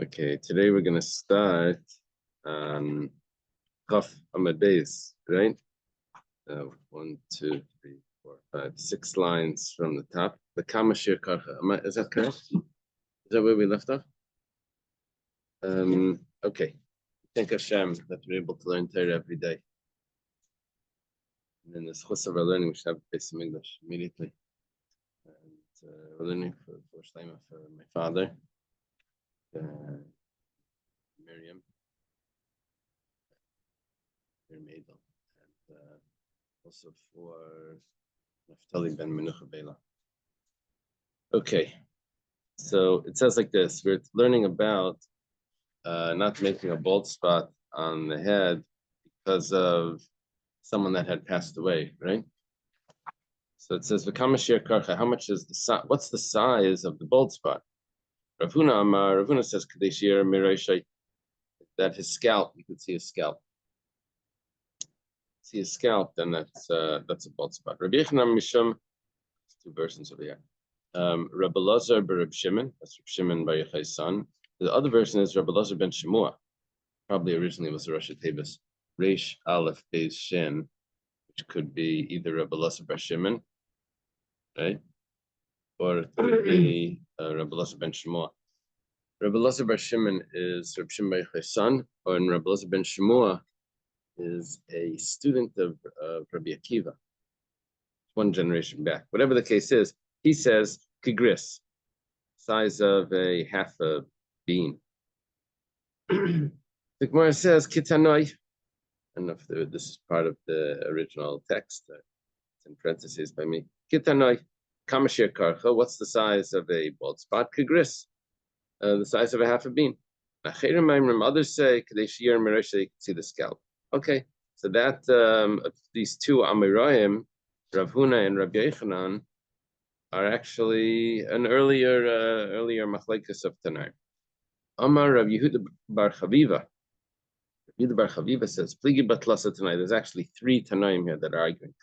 Okay, today we're gonna start Kaf Amad Beis, right? 1, 2, 3, 4, 5, 6 lines from the top. The Kamashir Karcha. Is that correct? Is that where we left off? Okay. Thank Hashem that we're able to learn Torah every day. And then the schus of our learning, we should have Beis English immediately. And we're learning for Shlema for my father, Miriam Madel, and also for Naftali ben Menucha Bela. Okay, so it says like this: we're learning about not making a bald spot on the head because of someone that had passed away, right? So it says, "V'kamashir karcha." How much is the size? What's the size of the bald spot? Rav Huna says, "Kadeshir miroshay," that his scalp, you could see his scalp. See his scalp, then that's a bald spot. Rabbi Yochanan Mishum, 2 versions over here. Rabbi Lazar ben Reb Shimon, that's Reb Shimon bar Yochai's son. The other version is Rabbi Lazar ben Shemua. Probably originally was the Rosh Tevus, Reish Aleph Beis Shin, which could be either Rabbi Lazar ben Shimon, right, or it could be Rabbi Lazar ben Shemua. Rabbi Lazar ben Shimon is Reb Shimon bar Yochai's son, and Rabbi Lazar ben Shemua is a student of Rabbi Akiva, one generation back. Whatever the case is, he says kigris, size of a half a bean. The Gemara says kitanoi. I don't know if this is part of the original text. It's in parentheses by me. Kitanoi, kamashir karcha. What's the size of a bald spot? Kigris, the size of a half a bean. Others say kadeshir meresh, you can see the scalp. Okay, so that these two Amirayim, Rav Huna and Rabbi Yochanan, are actually an earlier machlekes of Tanaim. Amar Rav Yehuda bar Chaviva. Yehuda bar Chaviva says, "Pligi batlasa tonight." There's actually 3 Tanaim here that are arguing.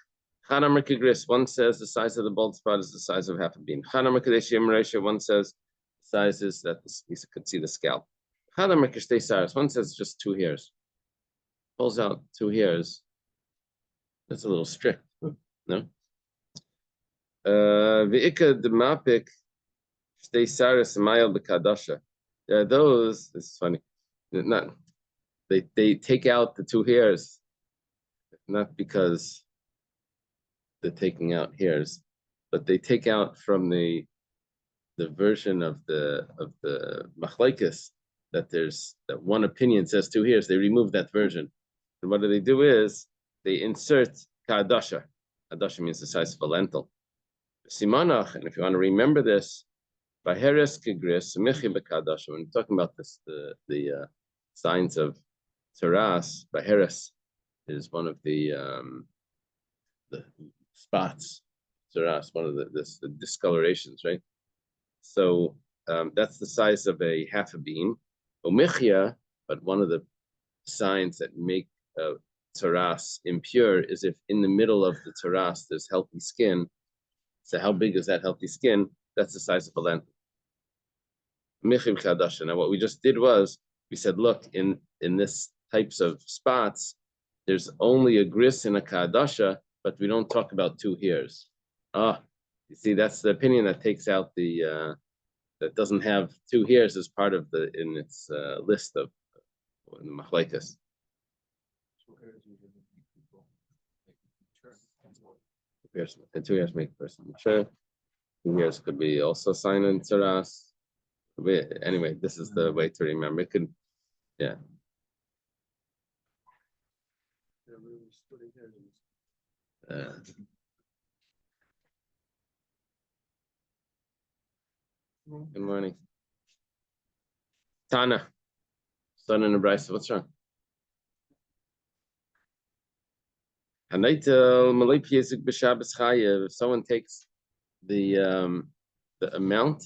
Chanamar kigris. One says the size of the bald spot is the size of half a bean. Chanamar kadeshia meresha. One says the size is that you could see the scalp. Chanamar kishtei saras. One says just 2 hairs. Pulls out 2 hairs. That's a little strict, no? V'ika demapik shtei saras mayel b'kadasha. There are those. This is funny. They take out the 2 hairs, not because they're taking out hairs, but they take out from the version of the machlekes that one opinion says 2 hairs. They remove that version. And what they do is they insert ka'adasha. Adasha means the size of a lentil. Simanach, and if you want to remember this, baheres kigris michi b'ka'adasha. When we're talking about this, the signs of taras, baheres is one of the spots. Taras, one of the discolorations, right? So that's the size of a half a bean. Omichia, but one of the signs that make taras impure is if in the middle of the taras there's healthy skin. So how big is that healthy skin? That's the size of a lentil. Michim kadasha. Now what we just did was we said, look, in this types of spots, there's only a gris and a kadasha, but we don't talk about 2 hairs. You see, that's the opinion that takes out the that doesn't have 2 hairs as part of in its list of the machlekes. 2 hairs make a person mature. 2 hairs could be also sign in taras. Anyway, this is the way to remember. It could, yeah. Good morning. Tana, son in the Bryce, what's wrong? If someone takes the amount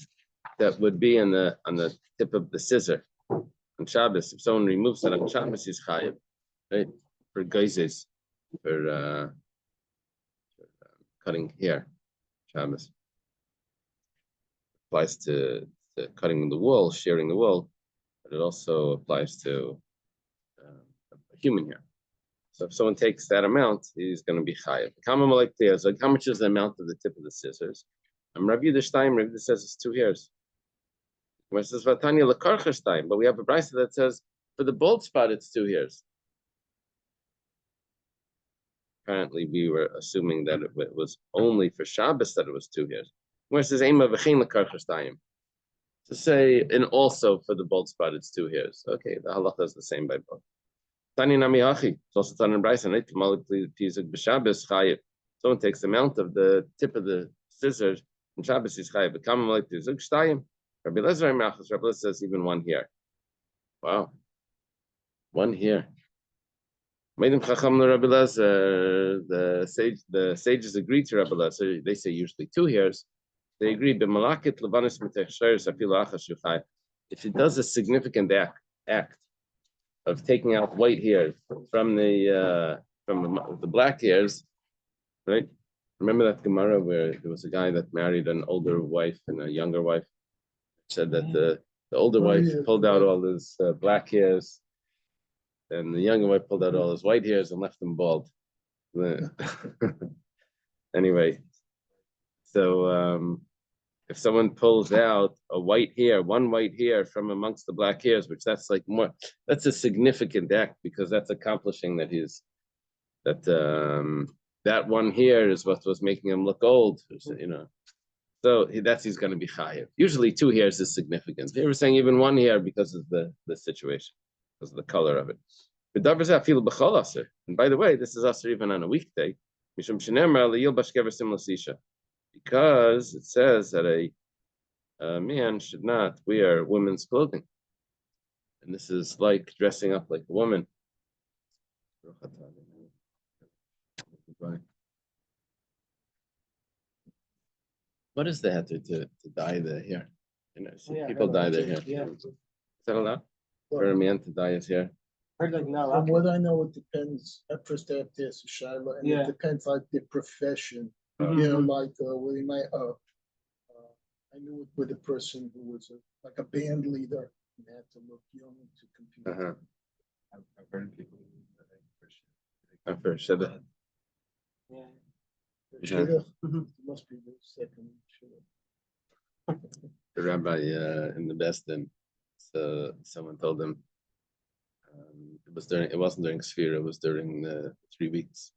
that would be on the tip of the scissor on Shabbos, if someone removes it on Shabbos, he's chayiv, right? For geizes, for cutting hair, Shabbos applies to cutting the wool, shearing the wool. but it also applies to a human hair. So if someone takes that amount, he's going to be chayav. How much is the amount of the tip of the scissors? Rabbi Yehuda says it's 2 hairs. It says Vatanya lekarcha shtayim, but we have a brisa that says for the bald spot it's 2 hairs. Apparently, we were assuming that it was only for Shabbos that it was 2 hairs. Where it says Ema v'chein lekarcha shtayim, to say and also for the bald spot it's 2 hairs. Okay, the halacha is the same by both. Tani nami hachi. It's also Tani and Bryson. Someone takes the amount of the tip of the scissors and Shabbos is chayiv. Rabbi Lezer says even 1 here. Wow, 1 here. The sages agree to Rabbi Lezer. They say usually 2 hairs. They agree. If it does a significant act of taking out white hairs from the black hairs, right? Remember that Gemara where there was a guy that married an older wife and a younger wife. Said that the older wife pulled out all his black hairs, and the younger wife pulled out all his white hairs and left them bald. Anyway, so if someone pulls out one white hair from amongst the black hairs, which that's a significant act because that's accomplishing that that 1 hair is what was making him look old, So he's going to be chayiv. Usually 2 hairs is significant. They were saying even 1 hair because of the situation, because of the color of it. And by the way, this is aser even on a weekday. Because it says that a man should not wear women's clothing. And this is like dressing up like a woman. What is the heter to dye the hair? People dye their hair. Yeah. Is that allowed? For a man to dye his hair? From what I know, it depends. At first, I have to ask Shiloh, and it depends like the profession. Like where you might. I knew it with a person who was like a band leader and had to look young to compete. I've heard people for shidduch. Shidduch? It must be the second shidduch. The rabbi in the Besdin, so someone told him it wasn't during Sfira, it was during the 3 weeks.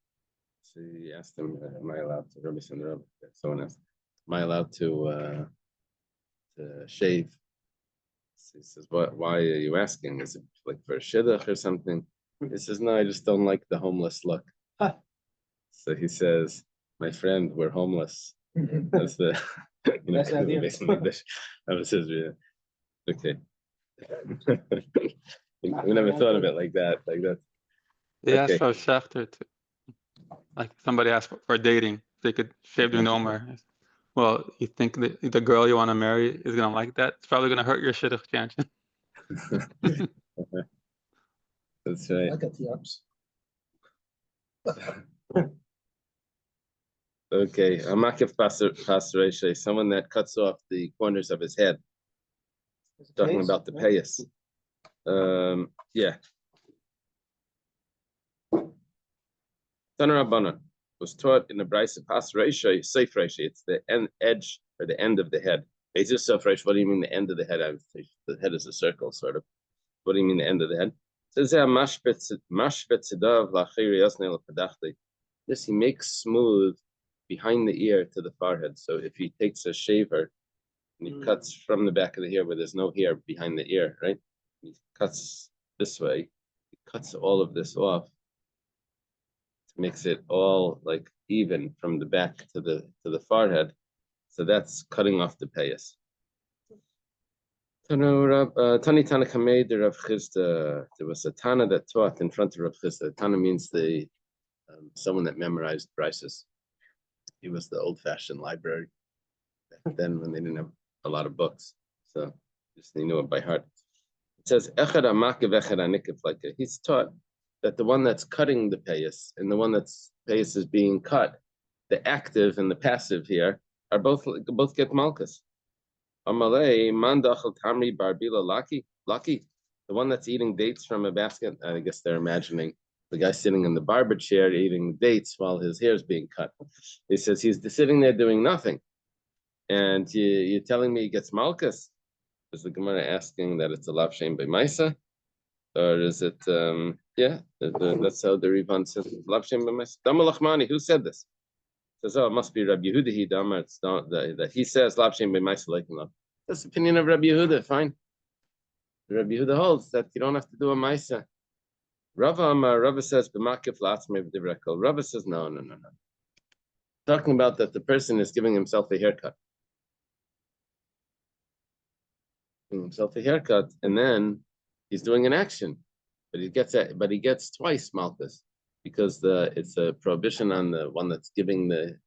So he asked him, am I allowed to, Rabbi Sandra, someone asked, am I allowed to shave? So he says, why are you asking? Is it like for a shidduch or something? He says, no, I just don't like the homeless look. So he says, my friend, we're homeless. That's the, That's the idea. That was his reason. Okay. We never thought of it like that. They asked for a shafter too. Like somebody asked for dating, they could shave their nomer. Well, you think that the girl you want to marry is gonna like that? It's probably gonna hurt your shidduch chances. That's right. I got the ups. Okay, a makif pastoration, someone that cuts off the corners of his head. Talking about the payas. Yeah. Tanarabana was taught in the Brisa pastoration, safe ratio. It's the edge or the end of the head. What do you mean the end of the head? The head is a circle, sort of. What do you mean the end of the head? This he makes smooth behind the ear to the forehead. So if he takes a shaver and he cuts from the back of the hair where there's no hair behind the ear, right? He cuts this way. He cuts all of this off. Makes it all like even from the back to the forehead. So that's cutting off the payas. Tani Tana Kamei de Rav Chisda. There was a Tana that taught in front of Rav Chisda. Tana means someone that memorized brises. He was the old-fashioned library back then when they didn't have a lot of books, so he knew it by heart. It says Echad Amakev Echad Anikif, like he's taught that the one that's cutting the payas and the one that's payas is being cut, the active and the passive here are both get malchus. Amalei mandachal tamri barbila laki. The one that's eating dates from a basket, I guess they're imagining the guy sitting in the barber chair eating dates while his hair is being cut. He says he's sitting there doing nothing. And you're telling me he gets malchus? Is the Gemara asking that it's a lav shem b'maisa? Or is it, that's how the Rivan says, lav shem b'maisa. Damalachmani, who said this? Says, oh, it must be Rabbi Yehuda. It's not that he says lav shem b'maisa like love. That's the opinion of Rabbi Yehuda, fine. Rabbi Yehuda holds that you don't have to do a maisa. Rava says, Rava says, no. Talking about that the person is giving himself a haircut. Giving himself a haircut, and then he's doing an action. But he gets twice malchus, because it's a prohibition on the one that's giving the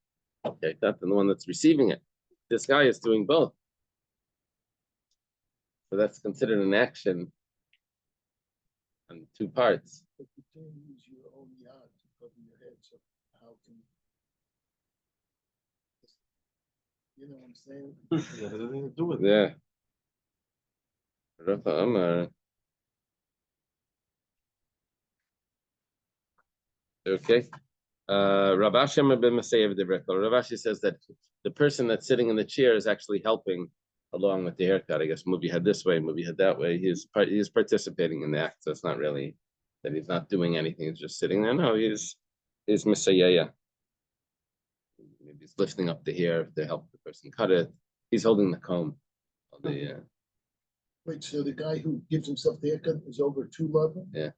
haircut and the one that's receiving it. This guy is doing both. So that's considered an action on two parts. But you can't use your own yard to cover your head, so how can you know what I'm saying? Yeah, it doesn't do it. Yeah. Rafa Amar. Okay. Rav Ashi says that the person that's sitting in the chair is actually helping along with the haircut. I guess move your head this way, move your head that way. He's participating in the act. So it's not really that he's not doing anything. He's just sitting there. No, he's Misayaya. Maybe he's lifting up the hair to help the person cut it. He's holding the comb. Wait, so the guy who gives himself the haircut is over 2 levels? Yeah.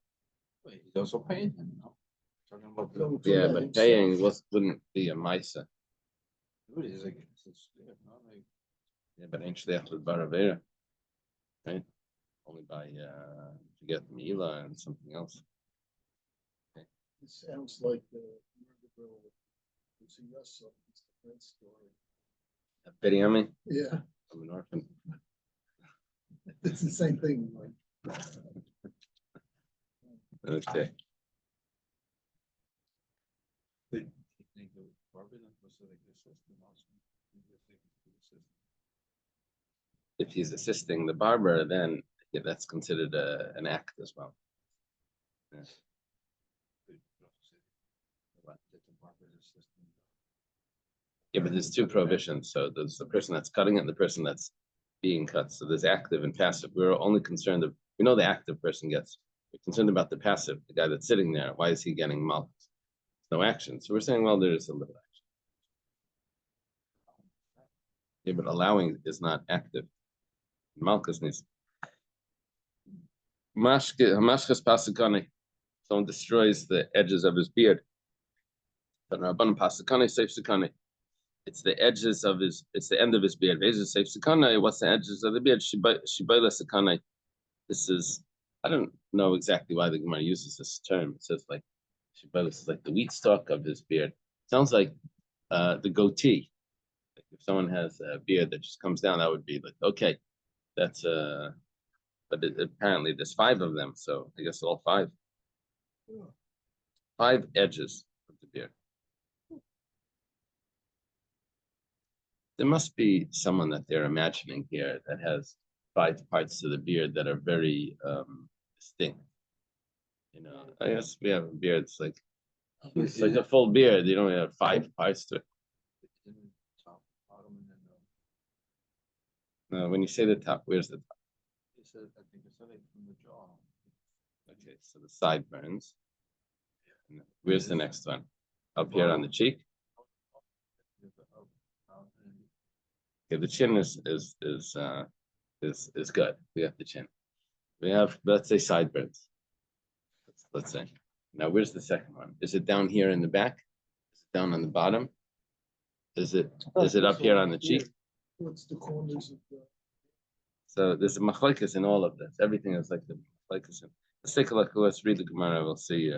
Wait, he's also paying him, no? Talking about the So Yeah, for but himself. paying wouldn't be a Maisa. dude, he's like, Yeah, but actually after the Baravera, right? Only by to get Mila and something else. It sounds like the murder girl was a yes, it's a great story. Biryami, Yeah, I'm an orphan. it's the same thing. Like, Okay. If he's assisting the barber, then that's considered an act as well. Yeah. Yeah, but there's 2 prohibitions. So there's the person that's cutting it and the person that's being cut. So there's active and passive. We're only concerned we know the active person gets. We're concerned about the passive, the guy that's sitting there. Why is he getting malchus? No action. So we're saying, well, there is a little action. Yeah, but allowing is not active. Malchus needs. Mashkas pasukane. Someone destroys the edges of his beard. But Rabban pasukane safe sukane. It's the edges of it's the end of his beard. What's the edges of the beard? Shibayla sakane. This is, I don't know exactly why the Gemara uses this term. It says like, Shibayla is like the wheat stalk of his beard. Sounds like the goatee. Like if someone has a beard that just comes down, that would be like, okay, that's but apparently there's 5 of them. So I guess all 5. 5 edges of the beard. There must be someone that they're imagining here that has 5 parts to the beard that are very distinct. You know, I guess we have a beard. It's like a full beard. You don't have 5 parts to it. No, when you say the top, where's the top? I think it's like from the jaw. Okay, so the sideburns. Where's the next one? Up here on the cheek. Okay, the chin is good. We have the chin. We have, let's say, sideburns. Let's say. Now, where's the second one? Is it down here in the back? Is it down on the bottom? Is it up here on the cheek? what's the corners of the? So there's a machlekes in all of this. Everything is like the machlekes. Let's take a look. Let's read the Gemara. We'll see.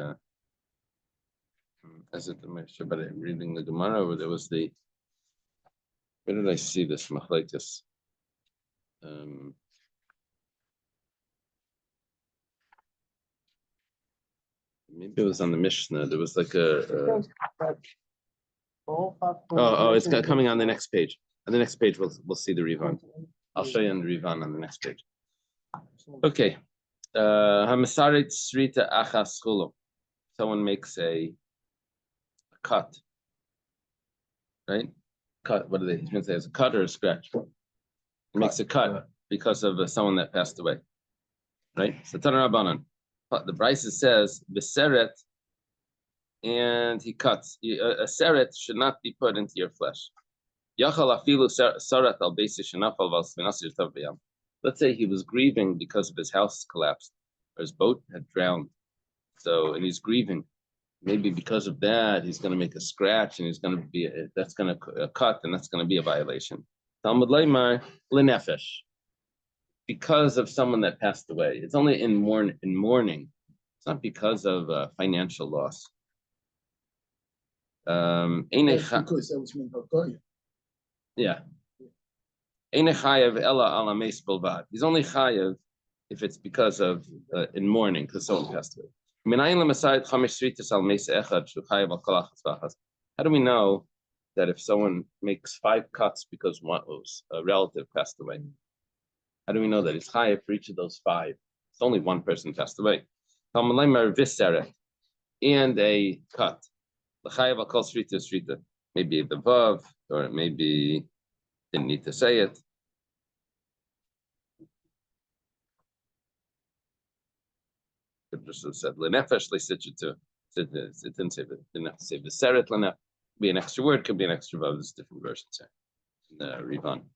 Is it the Mishnah? But reading the Gemara, where there was the. Where did I see this machlekes? Maybe it was on the Mishnah. There was like a. Oh, it's coming on the next page. On the next page, we'll see the Rivan. I'll show you on the Rivan on the next page. Okay. Hamasarit srita achas chulo. Someone makes a cut, right? Cut. What do they say? It's a cut or a scratch. He makes a cut because of someone that passed away, right? So Tanur Rabbanan. The Brisa says beseret, and he cuts. A seret should not be put into your flesh. Yachal afilu sarat al beisi shenafal val svinasir tav b'yam. Let's say he was grieving because of his house collapsed, or his boat had drowned. So, and he's grieving. Maybe because of that, he's going to make a scratch, and he's going to be that's going to cut, and that's going to be a violation. Talmud Leimar lenefesh, because of someone that passed away. It's only in mourning. It's not because of financial loss. That's because that was min hagoyim. Yeah. He's only chayav if it's because of in mourning, because someone passed away. How do we know that if someone makes 5 cuts because a relative passed away? How do we know that it's chayav for each of those 5? It's only one person passed away. And a cut. Maybe the vav, or maybe didn't need to say it. Could just have said lenefesh leisichitu. It didn't say, didn't have to say v'seret lenef. Be an extra word, could be an extra vav. There's different versions here in the Rivan.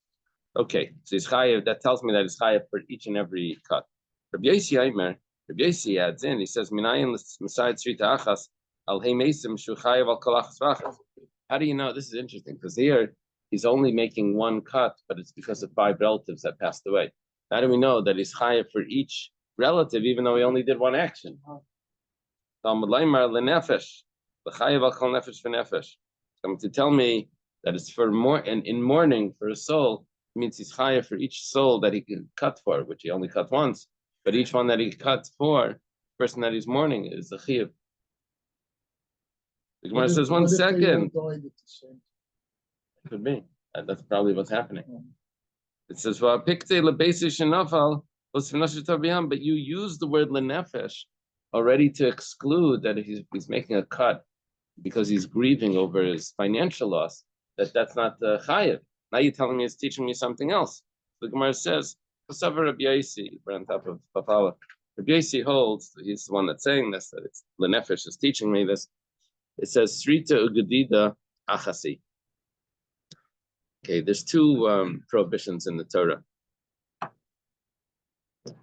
Okay, so he's chayav. That tells me that he's chayav for each and every cut. Rabbi Yosi adds in. He says minayin l'masayid tzrita achas al heimesim shu chayav al kolachas v'achas. How do you know? This is interesting because here he's only making 1 cut, but it's because of 5 relatives that passed away. How do we know that he's chayav for each relative, even though he only did 1 action? Talmud Leimar lenefesh, l'chayav al kol nefesh v'nefesh. Coming to tell me that it's for more, and in mourning for a soul, it means he's chayav for each soul that he can cut for, which he only cut once, but each one that he cuts for, the person that he's mourning is a chiyuv. The Gemara says, 1 second. Could be. That's probably what's happening. It says, but you use the word lenefesh already to exclude that if he's making a cut because he's grieving over his financial loss, that's not chayav. Now you're telling me it's teaching me something else. The Gemara says, Rabbi Yosi, we're on top of Papala. Rabbi Yosi holds, he's the one that's saying this, that it's lenefesh is teaching me this. It says, Srita ugadida achasi. Okay, there's 2 prohibitions in the Torah.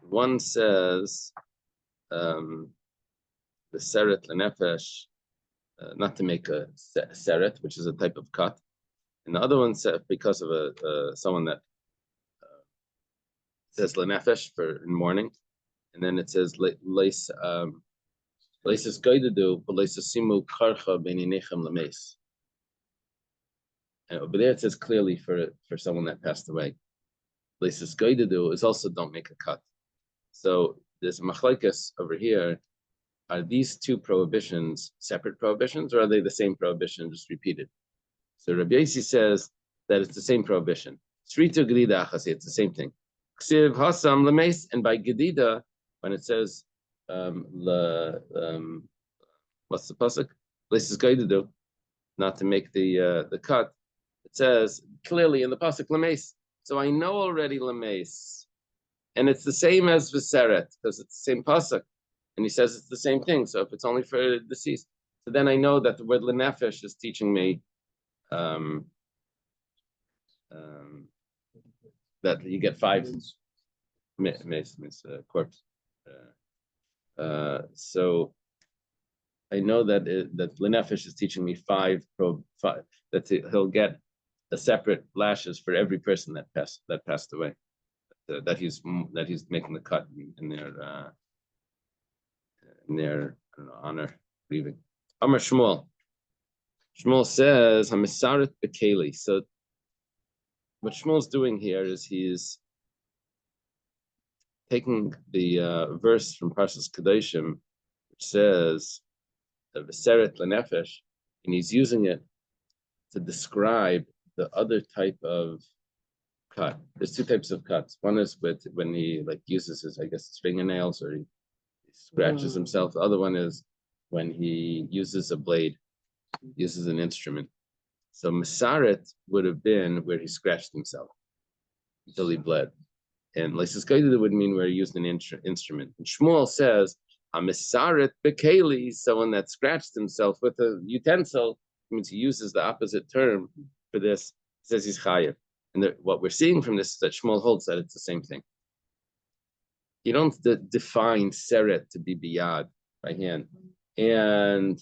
One says the seret lenefesh, not to make a seret, which is a type of cut, and the other one says because of someone that says lenefesh for in mourning, and then it says leis is goydadu, but leis simu karcha beininechem lemeis. Over there it says clearly for someone that passed away. Leis goydadu is also don't make a cut. So there's a machlokes over here. Are these 2 prohibitions separate prohibitions, or are they the same prohibition just repeated? So Rabbi Yosi says that it's the same prohibition. Srita gedida achasi, it's the same thing. Ksiv hasam lemeis, and by gedida, when it says what's the pasuk? Leis is goydadu, not to make the cut. It says clearly in the pasuk lemeis. So I know already lemeis, and it's the same as v'seret because it's the same pasuk, and he says it's the same thing. So if it's only for deceased, so then I know that the word lenefesh is teaching me that you get 5 corpse. So I know that that lenefesh is teaching me 5 that he'll get a separate lashes for every person that passed away, that he's making the cut in their I don't know, honor grieving. Amar Shmuel says Hamisaret Bekeli. So what Shmuel's doing here is he's taking the verse from Parshas Kedoshim, which says V'seret lenefesh, and he's using it to describe the other type of cut. There's two types of cuts. One is with when he like uses his, I guess, his fingernails or he scratches himself. The other one is when he uses a blade, uses an instrument. So Masaret would have been where he scratched himself until he bled. And Lysiskaida would mean where he used an instrument. And Shmuel says, a Masaret Bekeli, someone that scratched himself with a utensil, means he uses the opposite term for this. He says he's chayiv. And what we're seeing from this is that Shmuel holds that it's the same thing. You don't define seret to be biyad by hand and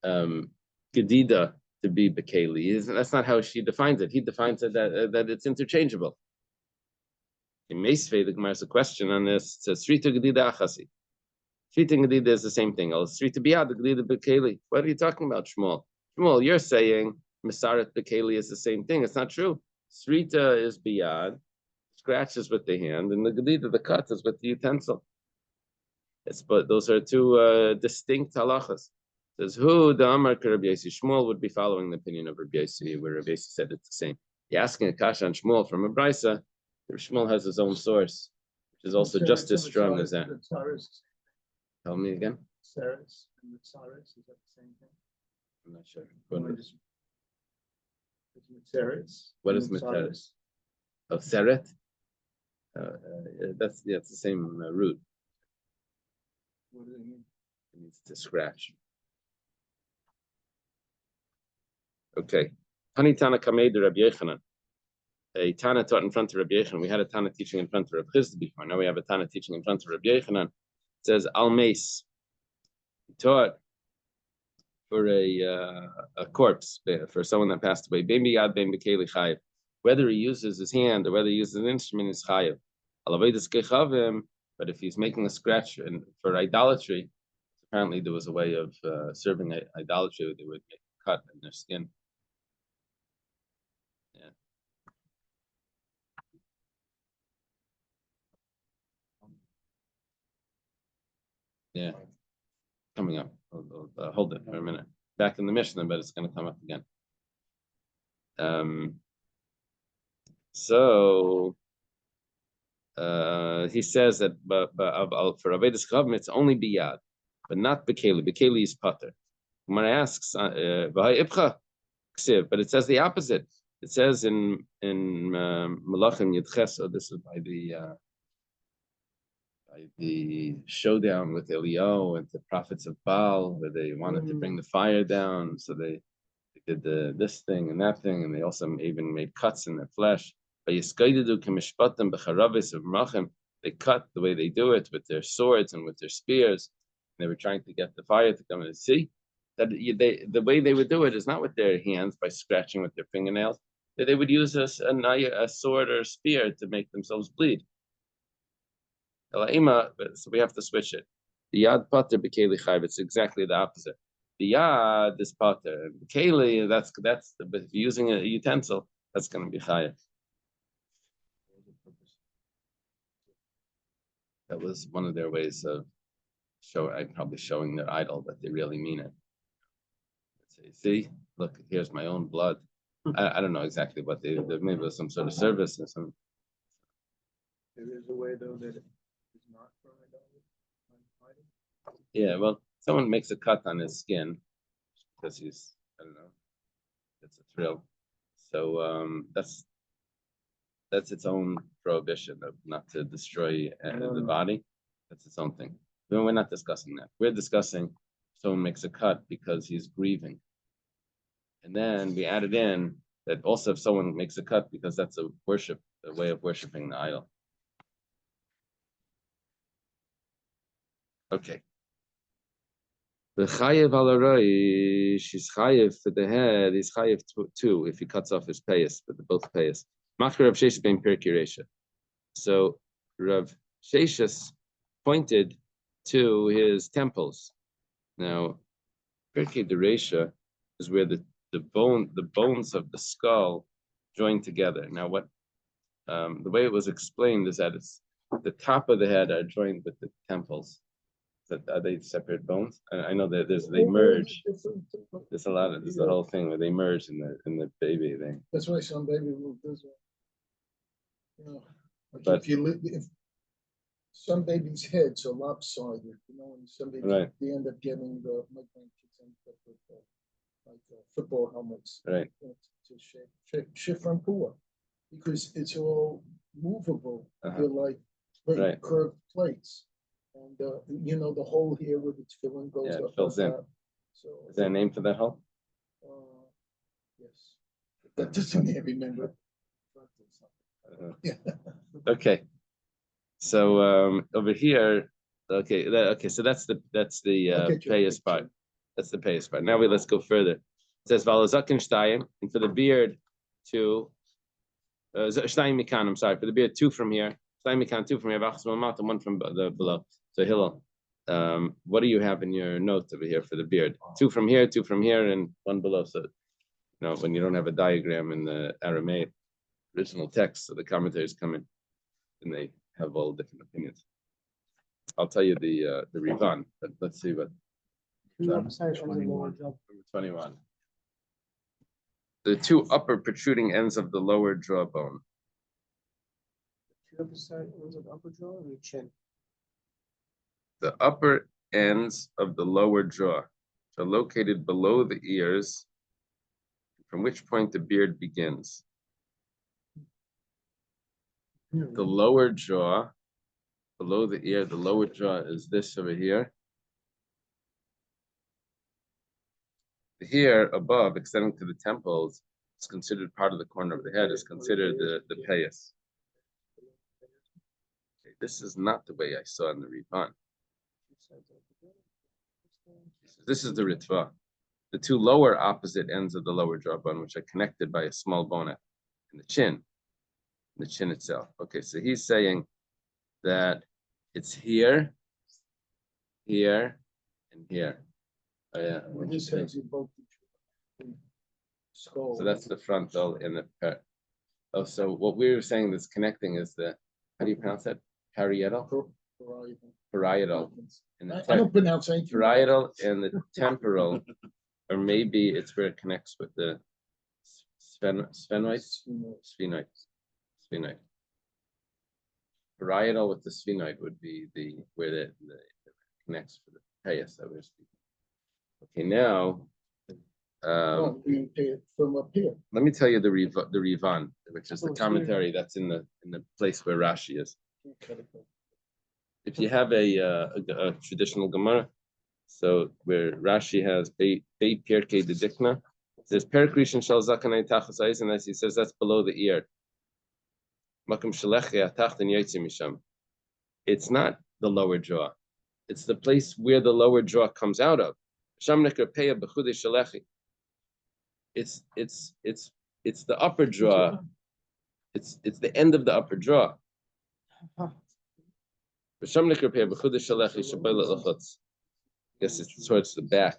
gedida to be bekeli. That's not how she defines it. He defines it that it's interchangeable. In Meisvei, the Gemara has a question on this. It says srita gedida achasi. Srita and gedida is the same thing. Srita biyad, gedida bekeli. What are you talking about, Shmuel? Shmuel, you're saying Masaret bekeli is the same thing. It's not true. Srita is biyad, scratches with the hand, and the gedida, the cut, is with the utensil. But those are two distinct halachas. It says who the Amar Rabbi Yossi. Shmuel would be following the opinion of Rabbi Yossi, where Rabbi Yossi said it's the same. You're asking a kasha on Shmuel from a brisa. Shmuel has his own source, which is also just as strong as that. Tell me again. Saris and Mitzaris, is that the same thing? I'm not sure. Mitzaris. What is Mitzaris? Oh, Seret? It's the same root. What does it mean? It means to scratch. Okay. Hani Tana Kameid Rabbi Yechanan. A Tana taught in front of Rabbi Yechanan. We had a Tana teaching in front of Rabbi Chizd before. Now we have a Tana teaching in front of Rabbi Yechanan. It says Al Meis. He taught for a corpse, for someone that passed away. Bein biyad, bein bekeli chayiv. Whether he uses his hand or whether he uses an instrument is chayiv. Alavedas kechavim. But if he's making a scratch for idolatry, apparently there was a way of serving idolatry where they would make a cut in their skin. Yeah, coming up. Hold it for a minute. Back in the Mishnah, but it's going to come up again. He says that for Avedas Chavim, it's only biyad, but not bekeli. Bekeli is pater. When I asks, but it says the opposite. It says in Malachim Yudches, so this is by the showdown with Eliyahu and the prophets of Baal, where they wanted to bring the fire down, so they did this thing and that thing, and they also even made cuts in their flesh. They cut the way they do it with their swords and with their spears. They were trying to get the fire to come and see that the way they would do it is not with their hands by scratching with their fingernails. That they would use a sword or a spear to make themselves bleed. So we have to switch it. The yad pater bekeli chayv. It's exactly the opposite. The yad is pater, and bekeli but if you're using a utensil, that's going to be chayv. That was one of their ways of showing their idol that they really mean it. Say, see, look, here's my own blood. I don't know exactly what they did. Maybe it was some sort of service or something. There is a way though that it is not for idol. Yeah, well, someone makes a cut on his skin because he's, I don't know, it's a thrill. So that's its own prohibition of not to destroy the body. That's its own thing. We're not discussing that. We're discussing someone makes a cut because he's grieving. And then we added in that also if someone makes a cut because that's a way of worshiping the idol. Okay. The chayev al roish is chayev for the head. He's chayev too if he cuts off his payas, but both payas. Machar Rav Sheshes ben Pirkei Reisha. So Rav Sheshes pointed to his temples. Now, Pirkei Reisha is where the bones of the skull join together. Now, what the way it was explained is that it's the top of the head are joined with the temples. Are they separate bones? I know that they merge. There's the whole thing where they merge in the baby thing. That's why some baby move this way. You know, like But- if you live, if some babies' heads are lopsided, you know, and some babies, Right. they end up getting my grandkids end up with football helmets. Right. You know, to shift from poor, because it's all movable. Uh-huh. They're like Right. curved plates. And, you know, the hole here where the tefillin goes Yeah, it up. fills in. So, Is there a name for that hole? yes, that doesn't I remember. Yeah. Okay. So over here, okay, so that's the Okay, payas part. That's the payas part. Now let's go further. It says Valazakin Shtayim, and for the beard, two. Shtayim Mikan, I'm sorry, for the beard, two from here. Shtayim Mikan, two from here. Vachas Mamat, and one from the below. So Hillel, what do you have in your notes over here for the beard? Two from here, and one below. So, you know, when you don't have a diagram in the Aramaic original text, so the commentators come in and they have all different opinions. I'll tell you the Rivan, but let's see what. 21. The two upper protruding ends of the lower jawbone. The upper ends of the lower jaw are located below the ears, from which point the beard begins. The lower jaw, below the ear, the lower jaw is this over here. The hair above, extending to the temples, is considered part of the corner of the head, is considered the payas. Okay, this is not the way I saw in the Rivan. This is the Ritva. The two lower opposite ends of the lower jawbone, which are connected by a small bone in the chin itself. Okay, so he's saying that it's here, here, and here. Oh yeah. This has you both. So that's the frontal and the oh, so what we were saying that's connecting is the, how do you pronounce that? Parietal? Parietal. And I don't pronounce anything. Parietal and the temporal, or maybe it's where it connects with the sphenoid. Parietal with the sphenoid would be where the connects for the payas that we're speaking. Okay, now From up here. let me tell you the Rivan, which is the commentary that's in the place where Rashi is. If you have a traditional Gemara, so where Rashi has Bei Pirkei de Dikna, there's Perek Rishon Shel Zakanai Tachas Eis, and as he says that's below the ear. Makom Shelechi Atachten Yotze Misham. It's not the lower jaw; it's the place where the lower jaw comes out of. Sham Nekar Peya B'Chudei Shelechi. It's the upper jaw. It's the end of the upper jaw. I guess it's towards the back.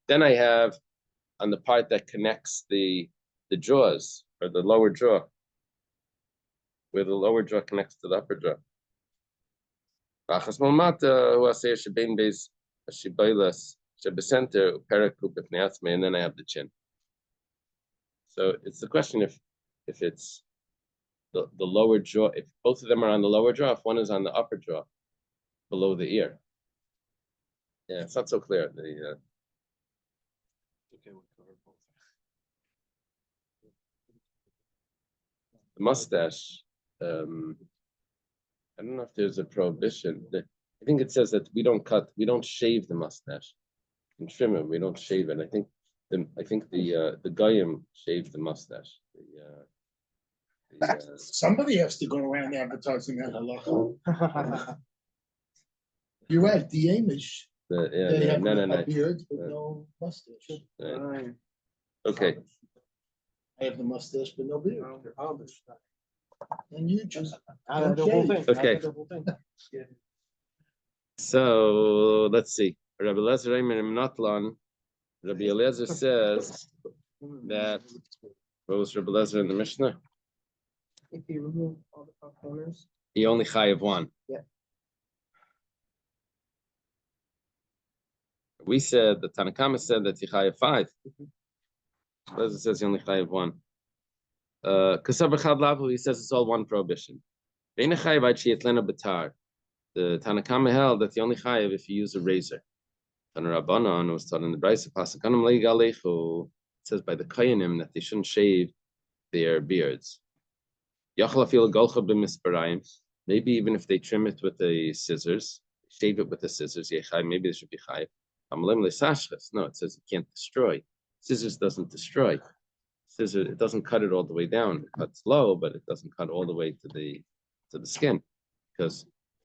Then I have on the part that connects the jaws, or the lower jaw, where the lower jaw connects to the upper jaw. And then I have the chin. So it's the question if it's the lower jaw, if both of them are on the lower jaw, if one is on the upper jaw, below the ear. Yeah, it's not so clear. The mustache, I don't know if there's a prohibition. I think it says that we don't shave the mustache. We can trim it, we don't shave it. I think the Goyim shave the mustache. Somebody has to go around advertising that halacha. You're right, the Amish. They have a beard with no mustache. Right. Okay. I have the mustache but no beard. And you just Okay. So let's see. Rabbi Eliezer Rabbi Eliezer says that, what was Rabbi Eliezer in the Mishnah? If you remove all the corners. He only chayav one. Yeah. We said the Tanakama said that you chayav 5. But it says you only chayav 1. Kasav b'chad lavu, he says it's all one prohibition. Ve'ina chayav ad sheyetlena b'tar. The Tanakama held that you only chayav if you use a razor. Tanarabanan was taught in the Brisa Pasakanim leigalechu. It says by the Koyanim that they shouldn't shave their beards. Maybe even if they trim it with the scissors, shave it with the scissors, maybe it should be chayiv. No, it says you can't destroy. Scissors doesn't destroy. Scissors, it doesn't cut it all the way down. It cuts low, but it doesn't cut all the way to the skin, because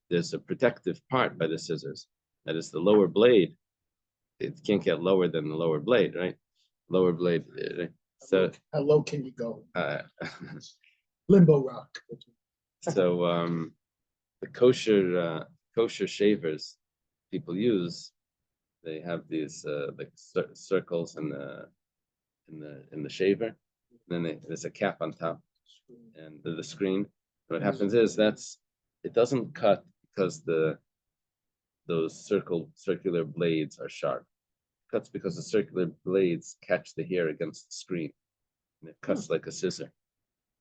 there's a protective part by the scissors. That is the lower blade. It can't get lower than the lower blade, right? Lower blade. So how low can you go? Limbo rock. So the kosher shavers people use, they have these like circles in the shaver, and then there's a cap on top and the screen. What happens is it doesn't cut because those circular blades are sharp. It cuts because the circular blades catch the hair against the screen, and it cuts like a scissor.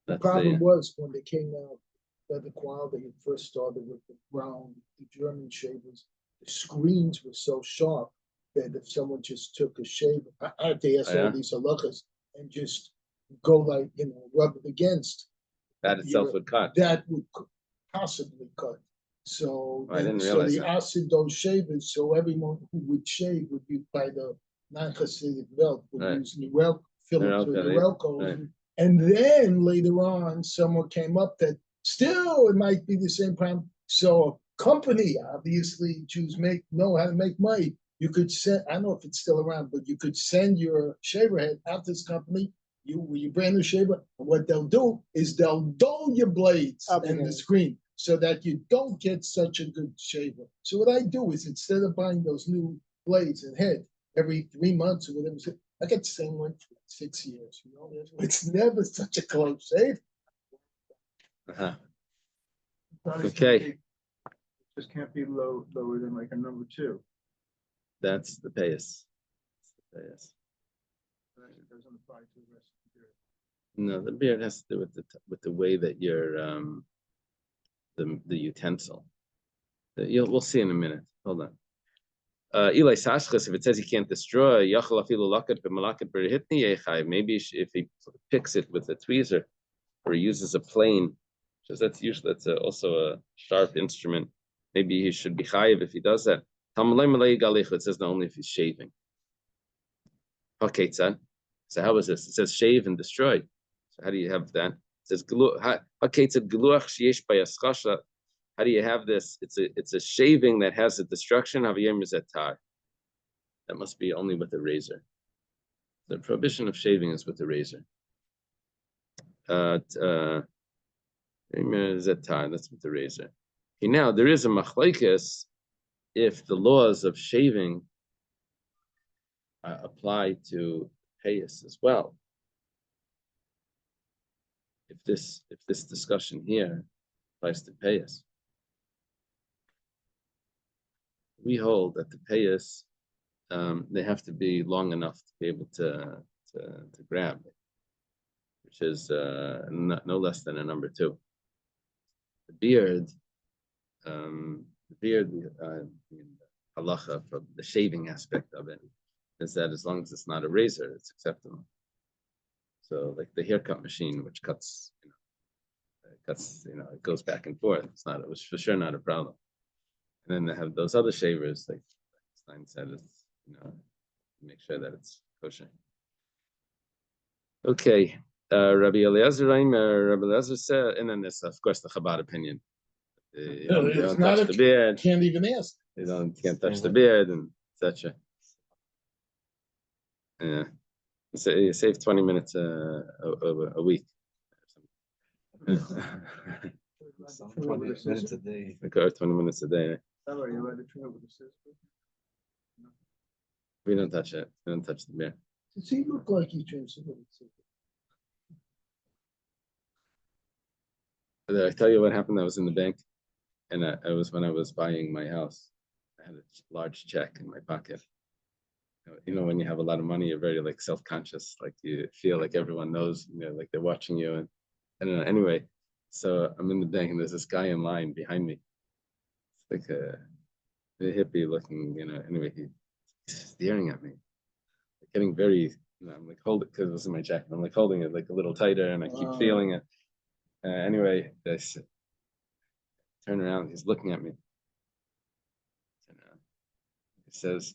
The problem was when they came out, the quality it first started with the German shavers, the screens were so sharp that if someone just took a shaver, I had to ask all these halachas and just go like, rub it against. That itself would cut. That would possibly cut. So, I didn't realize the acido shavers, so everyone who would shave would be by the non-Hasidic belt, would use Nirelco, fill it with Nirelco. Right. And then later on, someone came up that still it might be the same problem. So a company, obviously, Jews know how to make money. You could send, I don't know if it's still around, but you could send your shaver head out to this company, your brand new shaver, and what they'll do is they'll dull your blades and the screen so that you don't get such a good shaver. So what I do is instead of buying those new blades and head every 3 months or whatever, I get the same one for 6 years. It's never such a close shave. Okay. It just can't be lower than like a number 2. That's the payas. It doesn't apply to the rest of the beard. No, the beard has to do with the way that you're the utensil. We'll see in a minute. Hold on. Eli Sashchas, if it says he can't destroy, maybe if he picks it with a tweezer or he uses a plane, because that's also a sharp instrument. Maybe he should be chayiv if he does that. It says not only if he's shaving. Okay, so how is this? It says shave and destroy. So how do you have that? It says how do you have this? It's a shaving that has a destruction. That must be only with a razor. The prohibition of shaving is with a razor. That's with the razor. Okay, now there is a machlekes if the laws of shaving apply to payas as well. If this discussion here applies to payas, we hold that the payas they have to be long enough to be able to grab, which is no less than a number 2. The beard, halacha from the shaving aspect of it is that as long as it's not a razor, it's acceptable. So, like the haircut machine, which cuts, it goes back and forth. It was for sure not a problem. And then they have those other shavers, like Stein said, make sure that it's kosher. Okay, Rabbi Eliezer said, and then there's of course the Chabad opinion. You don't touch the beard. Can't even ask. You can't touch the beard and etc. Yeah, so you save 20 minutes a week. 20 minutes a day. Okay, 20 minutes a day. How are you allowed to trim it with a scissors? We don't touch it. We don't touch the beard. Does he look like he trims it? I tell you what happened. I was in the bank, and I was when I was buying my house. I had a large check in my pocket, You know, when you have a lot of money, you're very like self-conscious, like you feel like everyone knows, you know, like they're watching you. And I don't know. Anyway, so I'm in the bank and there's this guy in line behind me. It's like a hippie looking, you know. Anyway, he's staring at me, getting very, you know, I'm like hold it because it was in my jacket. I'm like holding it like a little tighter, and I keep feeling it. Anyway, I turn around. He's looking at me. Turn around. He says,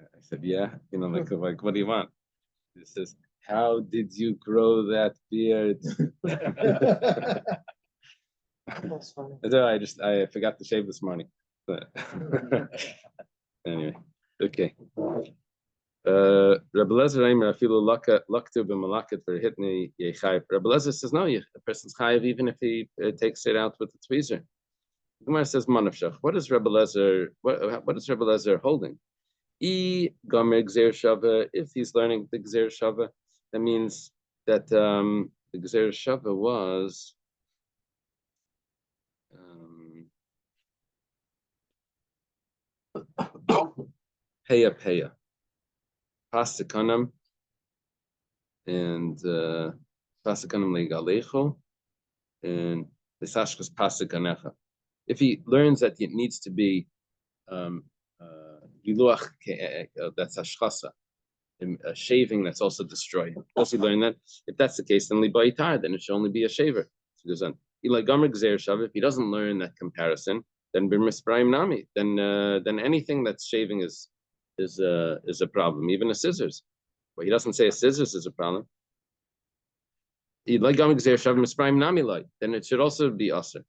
"I said, yeah, you know, like what do you want?" He says, "How did you grow that beard?" That's funny. I forgot to shave this morning. But anyway, okay. Rabbi Lezer Aimer, afilu laktu b'malaket v'hitni yechayev. Rabbi Lezer says no, a person's chayev even if he takes it out with the tweezer. The Gemara says manavshach. What is Rabbi Lezer? What is Rabbi Lezer holding? Gomer gzer shava. If he's learning the gzer shava, that means that the gzer shava was. Peya, Pasikanim, and Pasikanim legalecho, and Lisashkas Pasikanecha. If he learns that it needs to be Giluach, that's Ashchasa, a shaving that's also destroyed. Does he learn that? If that's the case, then Libaitar, then it should only be a shaver. So he goes on. If he doesn't learn that comparison, then Birmispraim Nami, then anything that's shaving is a problem, even a scissors. But he doesn't say a scissors is a problem. Then it should also be usher.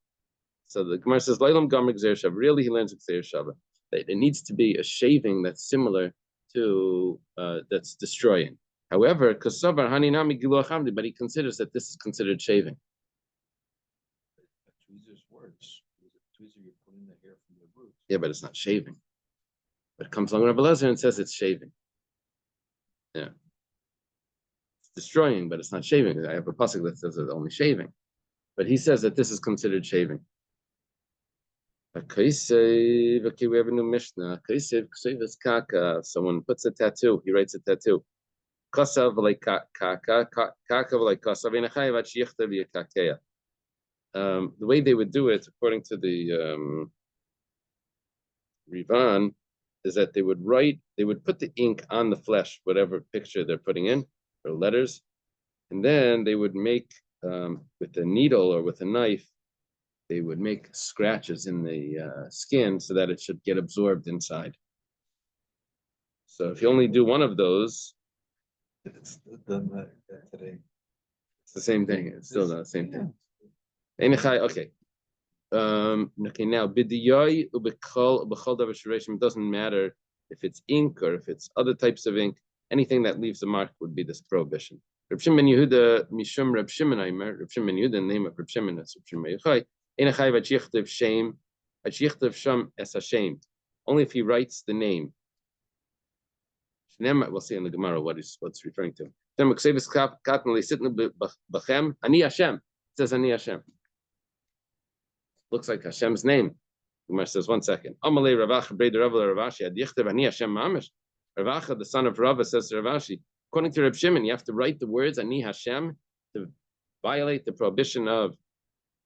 So the Gemara says, really he learns Gzer Shava. It needs to be a shaving that's similar to that's destroying. However, but he considers that this is considered shaving. Tweezer's words. Tweezer, you put in the hair from the roots. Yeah, but it's not shaving. But it comes along Rabbi Lezer and says it's shaving. Yeah. It's destroying, but it's not shaving. I have a pasuk that says it's only shaving. But he says that this is considered shaving. Okay, we have a new Mishnah. Someone puts a tattoo, he writes a tattoo. The way they would do it, according to the Rivan, is that they would put the ink on the flesh, whatever picture they're putting in, or letters, and then they would make, with a needle or with a knife, they would make scratches in the skin so that it should get absorbed inside. So if you only do one of those, It's done that today. it's the same thing. It's still not the same thing. Okay. Okay, now it doesn't matter if it's ink or if it's other types of ink. Anything that leaves a mark would be this prohibition. Reb Shimon Yehuda Mishum Reb Shimon Aimer. Reb Shimon Yehuda, the name of Reb Shimon is Reb Shimon Yochai. Shame, Sham es ashamed. Only if he writes the name. We'll see in the Gemara what's referring to. Ani Hashem. It says Ani Hashem. Looks like Hashem's name. Gemara says, 1 second. Amalei Ravacha Breder Ravashi Adichtav Ani Hashem Mamish. Ravacha, the son of Rava, says to Ravashi, according to Reb Shimon, you have to write the words Ani Hashem to violate the prohibition of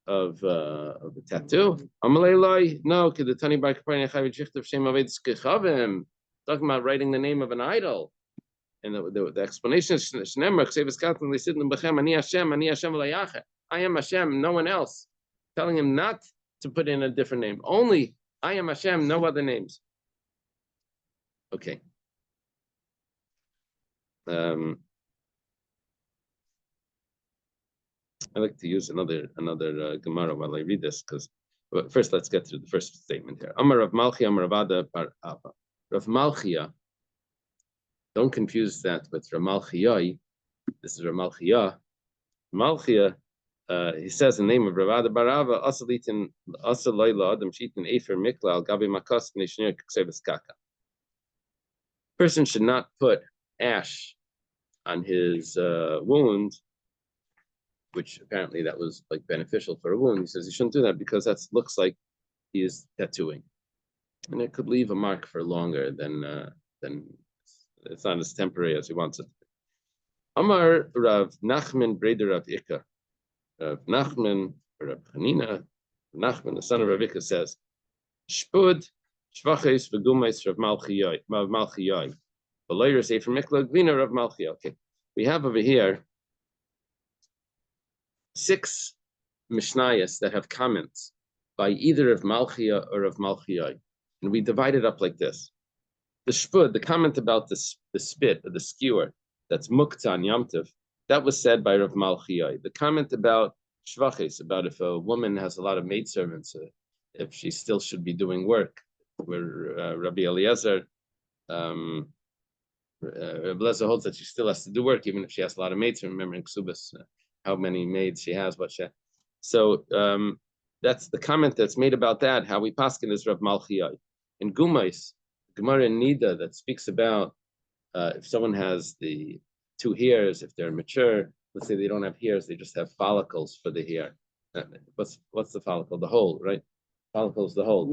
the tattoo. Amalei Loi, no, Kedatani Bar Kapari Nechavi Jichtav Shem Aved Skechavim. Talking about writing the name of an idol. And the explanation is Shnemer Ksevas Katan Lisidnim Bechem Ani Hashem Layache. I am Hashem, no one else. Telling him not to put in a different name. Only I am Hashem, no other names. Okay. I like to use another Gemara while I read this, because first let's get through the first statement here. Amar Rav Malchia, Amar Rav Ada Bar Abba. Rav Malchia, don't confuse that with Rav Malchiyai. This is Rav Malchia. Malchia, he says the name of Rav Ada Bar Abba, Asalitin Asalayla Adam Shitin Efer Mikla Al Gabi Makkos Daf. Person should not put ash on his wound, which apparently that was like beneficial for a wound. He says he shouldn't do that because that looks like he is tattooing, and it could leave a mark for longer than It's not as temporary as he wants it. Amar Rav Nachman Breder Rav Ika. Rav Nachman, Rav Hanina, Nachman, the son of Rav Ika, says, Shpud, Shvaches, Vegumais, Rav Malchiyai. The lawyers say from Mikla Gvina, Rav Malchiyai. Okay, we have over here 6 Mishnayos that have comments by either of Malchiyah or of Malchiyai. And we divide it up like this. The Shpud, the comment about the spit, or the skewer, that's Mukta on Yom Tov, that was said by Rav Malchiyai. The comment about Shvaches, about if a woman has a lot of maidservants, if she still should be doing work, where Rabbi Eliezer, Rabbi Eliezer holds that she still has to do work, even if she has a lot of maids. Remember in Ksubas, how many maids she has, what she has. So that's the comment that's made about that. How we paskin is Rav Malchiyai. In Gumais, Gemara in Nida that speaks about if someone has the 2 hairs, if they're mature, let's say they don't have hairs, they just have follicles for the hair. What's the follicle? The hole, right? Follicle is the hole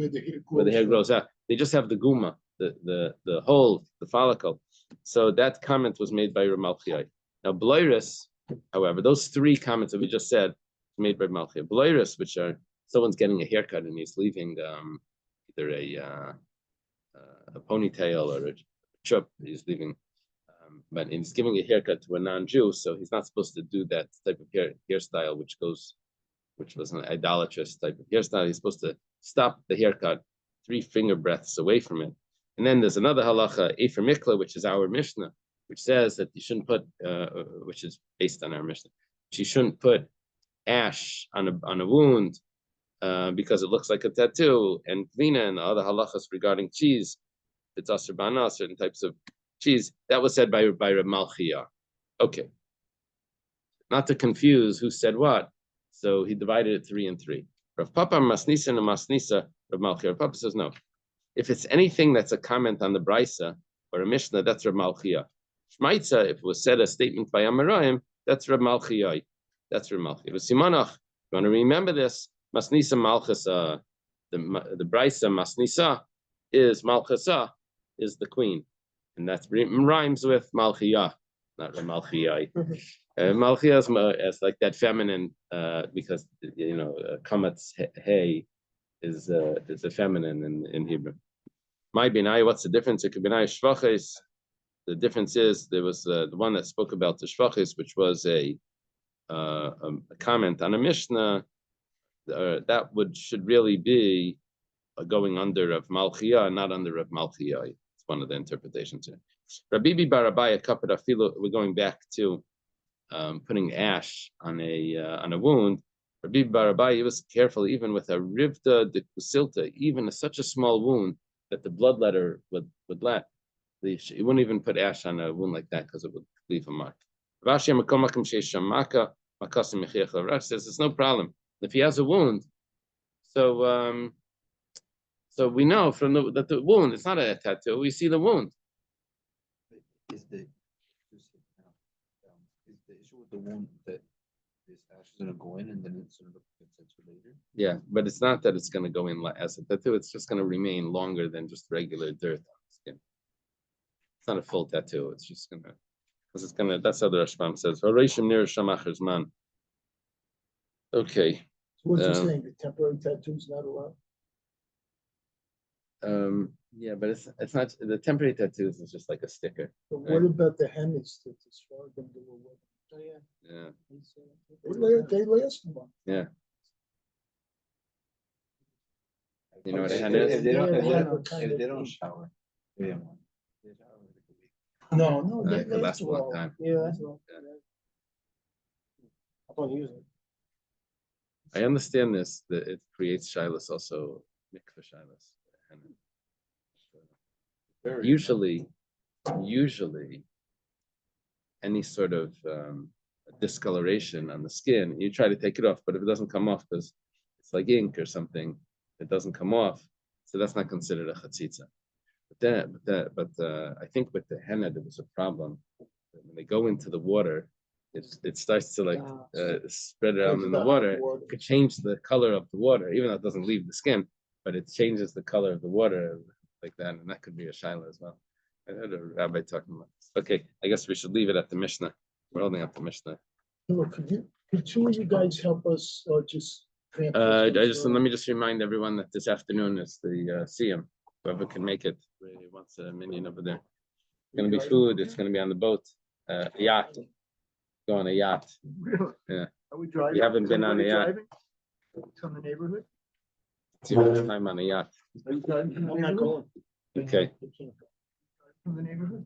where the hair grows out. They just have the guma, the hole, the follicle. So that comment was made by Rav Malchiyai. Now Bloiris, however, those 3 comments that we just said made by Malchiyai. Bloiris, which are someone's getting a haircut and he's leaving either a ponytail or a chup. He's leaving, but he's giving a haircut to a non-Jew, so he's not supposed to do that type of hairstyle, which was an idolatrous type of hairstyle. He's supposed to stop the haircut 3 finger breadths away from it. And then there's another halacha, Efer Mikla, which is our Mishnah, which says that you shouldn't put, which is based on our Mishnah, you shouldn't put ash on a wound because it looks like a tattoo. And Kvina and the other halachas regarding cheese, it's asr bana, certain types of cheese, that was said by Rav Malchiyah. Okay. Not to confuse who said what, so he divided it 3 and 3. Rav Papa Masnisa and Masnisa, Rav Malchiyah. Rav Papa says no. If it's anything that's a comment on the Brisa or a Mishnah, that's Rav Malchiyah. Shmaitza, if it was said a statement by Amarayim, that's Rav Malchiyah. That's Rav Malchiyah. But Simanach, you want to remember this, Masnisa Malchasa, the Brisa Masnisa is Malchasa, is the queen. And that rhymes with Malchiyah, not Rav Malchiyah. Malchiyah is like that feminine, because kamatz hey is a feminine in Hebrew. My binai, what's the difference? It could be binai shvaches. The difference is there was the one that spoke about the shvaches, which was a comment on a Mishnah. That should really be going under Rav Malchiyah, not under Rav Malchiyah. It's one of the interpretations here. Rabbi Barabai, we're going back to putting ash on a wound. Rabbi Barabai, he was careful even with a rivda de kusilta, even such a small wound that the bloodletter would let. He wouldn't even put ash on a wound like that because it would leave a mark. Rashi says it's no problem if he has a wound. So we know from that the wound, it's not a tattoo. We see the wound. Is the issue with the wound that this ash is going to go in and then it's going to look like a tattoo later? Yeah, but it's not that it's going to go in as a tattoo. It's just going to remain longer than just regular dirt on the skin. It's not a full tattoo. It's just going to, because it's going to, that's how the Rashbam says. Okay. So what you're saying, the temporary tattoo's not allowed? Yeah, but it's not, the temporary tattoos is just like a sticker. But what about the hennas that the Sfardim do away? Oh, yeah. Yeah. They last long. Yeah. You know what a If henna is? they don't Yeah, if they don't shower, they shower like a week. No, It they could last last a long long. time. Yeah, that's all. Yeah. I don't use it. I understand this, that it creates shilas also, mikveh shilas. Usually, any sort of discoloration on the skin, you try to take it off, but if it doesn't come off because it's like ink or something, it doesn't come off, so that's not considered a chatzitza. But I think with the henna there was a problem. When they go into the water, it starts to like spread around in the water. It could change the color of the water, even though it doesn't leave the skin, but it changes the color of the water like that, and that could be a shaila as well. I heard a rabbi talking about this. Okay, I guess we should leave it at the Mishnah. We're holding up the Mishnah. Look, could two of you guys help us, just? Let me just remind everyone that this afternoon is the Siyam. Whoever can make it, really wants a minion over there. It's gonna be food. It's gonna be on the boat, yacht. Go on a yacht. Really? Yeah. Are we driving? We haven't been on a yacht. Driving? From the neighborhood? It's your first time on a yacht. Are you driving? I'm not going. Okay. From the neighborhood?